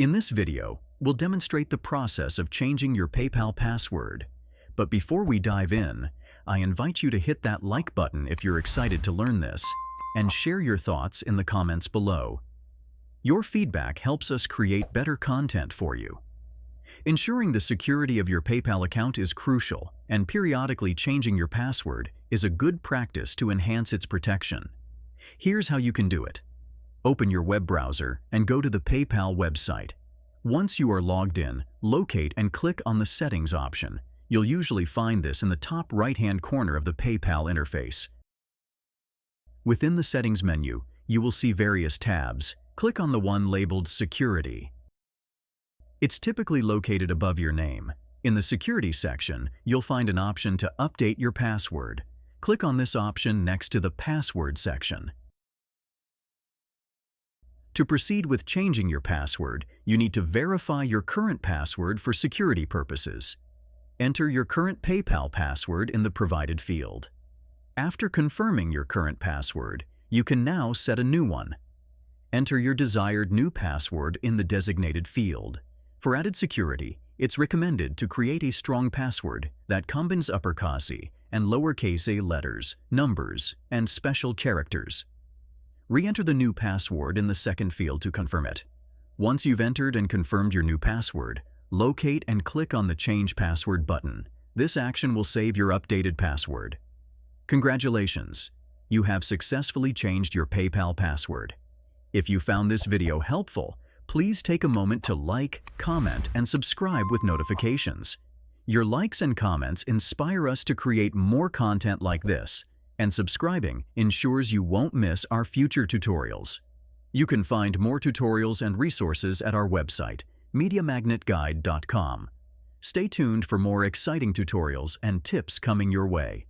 In this video, we'll demonstrate the process of changing your PayPal password. But before we dive in, I invite you to hit that like button if you're excited to learn this, and share your thoughts in the comments below. Your feedback helps us create better content for you. Ensuring the security of your PayPal account is crucial, and periodically changing your password is a good practice to enhance its protection. Here's how you can do it. Open your web browser and go to the PayPal website. Once you are logged in, locate and click on the Settings option. You'll usually find this in the top right-hand corner of the PayPal interface. Within the Settings menu, you will see various tabs. Click on the one labeled Security. It's typically located above your name. In the Security section, you'll find an option to update your password. Click on this option next to the Password section. To proceed with changing your password, you need to verify your current password for security purposes. Enter your current PayPal password in the provided field. After confirming your current password, you can now set a new one. Enter your desired new password in the designated field. For added security, it's recommended to create a strong password that combines uppercase and lowercase a letters, numbers, and special characters. Re-enter the new password in the second field to confirm it. Once you've entered and confirmed your new password, locate and click on the Change Password button. This action will save your updated password. Congratulations! You have successfully changed your PayPal password. If you found this video helpful, please take a moment to like, comment, and subscribe with notifications. Your likes and comments inspire us to create more content like this, and subscribing ensures you won't miss our future tutorials. You can find more tutorials and resources at our website, MediaMagnetGuide.com. Stay tuned for more exciting tutorials and tips coming your way.